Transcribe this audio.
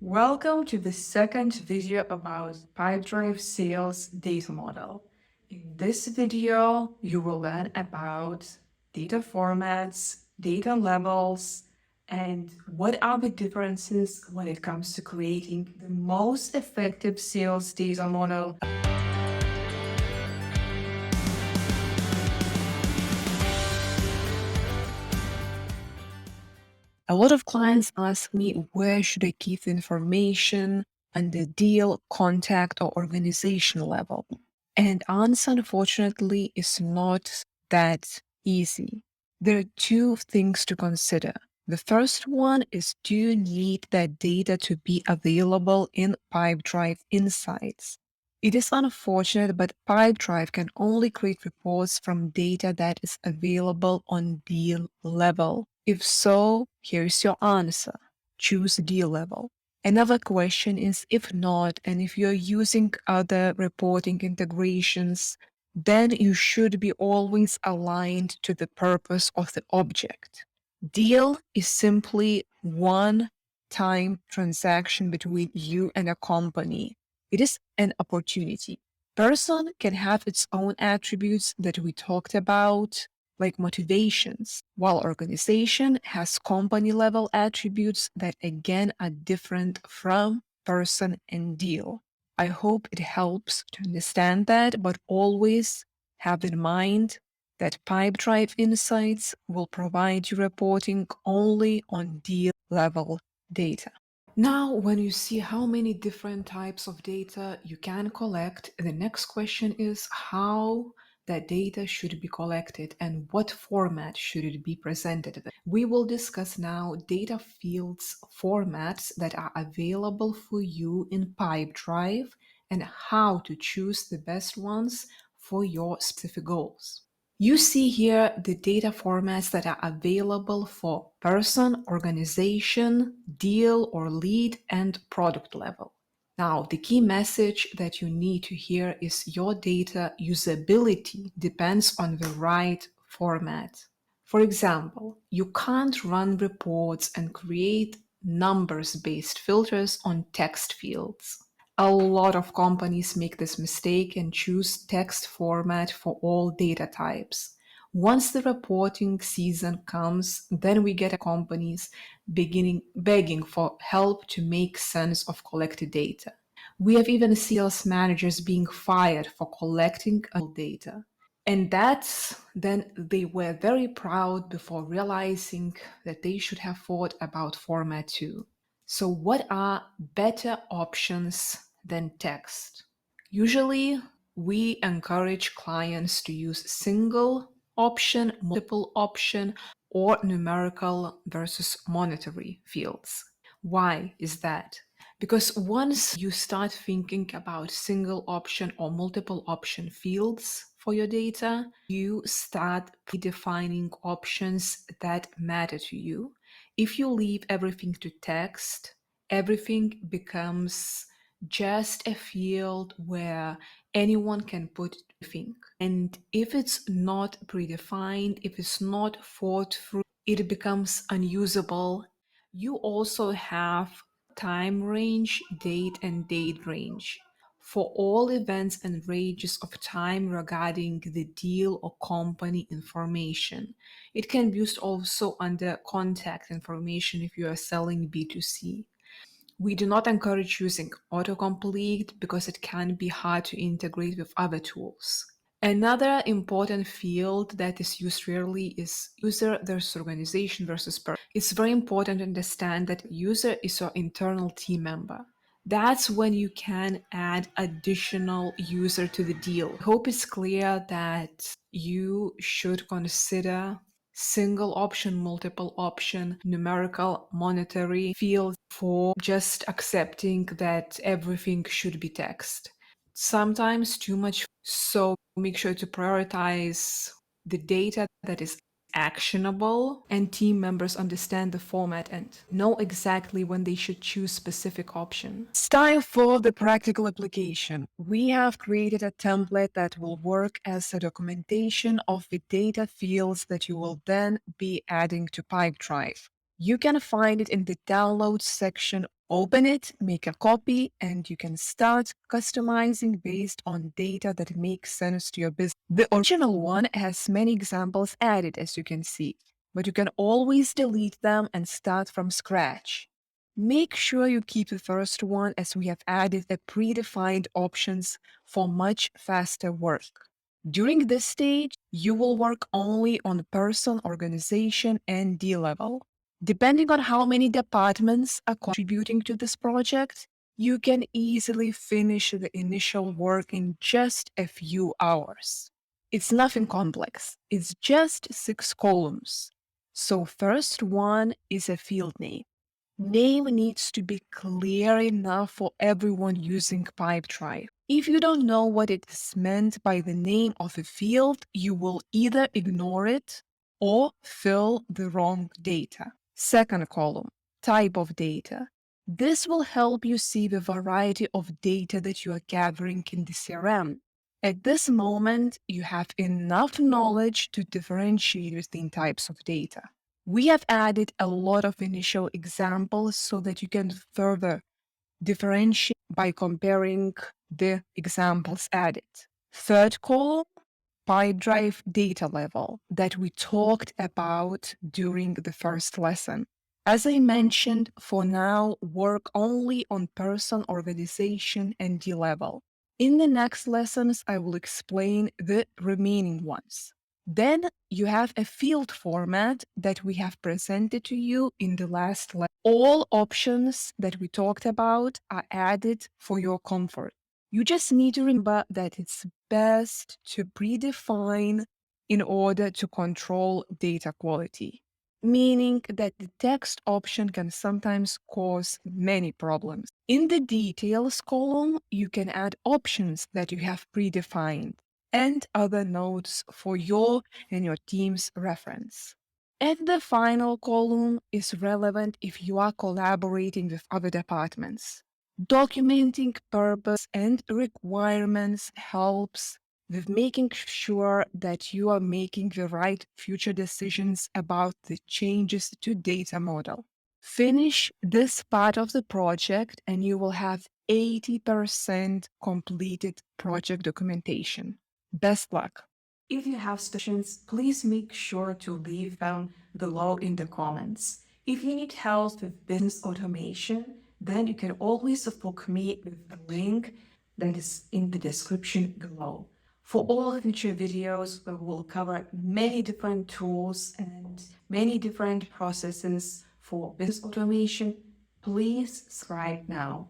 Welcome to the second video about Pipedrive sales data model. In this video, you will learn about data formats, data levels, and what are the differences when it comes to creating the most effective sales data model. A lot of clients ask me where should I keep the information on the deal, contact, or organization level. And answer, unfortunately, is not that easy. There are two things to consider. The first one is, do you need that data to be available in Pipedrive Insights? It is unfortunate, but Pipedrive can only create reports from data that is available on deal level. If so, here's your answer. Choose deal level. Another question is if not, and if you're using other reporting integrations, then you should be always aligned to the purpose of the object. Deal is simply one time transaction between you and a company. It is an opportunity. Person can have its own attributes that we talked about, like motivations, while organization has company level attributes that again are different from person and deal. I hope it helps to understand that, but always have in mind that Pipedrive Insights will provide you reporting only on deal level data. Now, when you see how many different types of data you can collect, the next question is how that data should be collected and what format should it be presented in. We will discuss now data fields formats that are available for you in Pipedrive and how to choose the best ones for your specific goals. You see here the data formats that are available for person, organization, deal or lead, and product level. Now, the key message that you need to hear is your data usability depends on the right format. For example, you can't run reports and create numbers-based filters on text fields. A lot of companies make this mistake and choose text format for all data types. Once the reporting season comes, then we get companies begging for help to make sense of collected data. We have even sales managers being fired for collecting data. And that's then they were very proud before realizing that they should have thought about format too. So, what are better options than text? Usually, we encourage clients to use single option, multiple option, or numerical versus monetary fields. Why is that? Because once you start thinking about single option or multiple option fields for your data, you start predefining options that matter to you. If you leave everything to text, everything becomes just a field where anyone can put anything. And if it's not predefined, if it's not thought through, it becomes unusable. You also have time range, date, and date range for all events and ranges of time regarding the deal or company information. It can be used also under contact information if you are selling B2C. We do not encourage using autocomplete because it can be hard to integrate with other tools. Another important field that is used rarely is user versus organization versus person. It's very important to understand that user is your internal team member. That's when you can add additional user to the deal. I hope it's clear that you should consider single option, multiple option, numerical, monetary fields for just accepting that everything should be text. Sometimes too much, so make sure to prioritize the data that is actionable and team members understand the format and know exactly when they should choose specific option. It's time for the practical application. We have created a template that will work as a documentation of the data fields that you will then be adding to Pipedrive. You can find it in the download section. Open it, make a copy, and you can start customizing based on data that makes sense to your business. The original one has many examples added, as you can see, but you can always delete them and start from scratch. Make sure you keep the first one, as we have added the predefined options for much faster work. During this stage, you will work only on person, organization, and D level. Depending on how many departments are contributing to this project, you can easily finish the initial work in just a few hours. It's nothing complex. It's just 6 columns. So first one is a field name. Name needs to be clear enough for everyone using Pipedrive. If you don't know what it is meant by the name of a field, you will either ignore it or fill the wrong data. Second column, type of data. This will help you see the variety of data that you are gathering in the CRM. At this moment, you have enough knowledge to differentiate between types of data. We have added a lot of initial examples so that you can further differentiate by comparing the examples added. Third column, Pipedrive data level that we talked about during the first lesson. As I mentioned, for now, work only on person, organization, and D level. In the next lessons, I will explain the remaining ones. Then you have a field format that we have presented to you in the last lesson. All options that we talked about are added for your comfort. You just need to remember that it's best to predefine in order to control data quality, meaning that the text option can sometimes cause many problems. In the details column, you can add options that you have predefined and other notes for your and your team's reference. And the final column is relevant if you are collaborating with other departments. Documenting purpose and requirements helps with making sure that you are making the right future decisions about the changes to data model. Finish this part of the project and you will have 80% completed project documentation. Best luck. If you have questions, please make sure to leave them below in the comments. If you need help with business automation, then you can always book me with the link that is in the description below. For all future videos, we will cover many different tools and many different processes for business automation. Please subscribe now.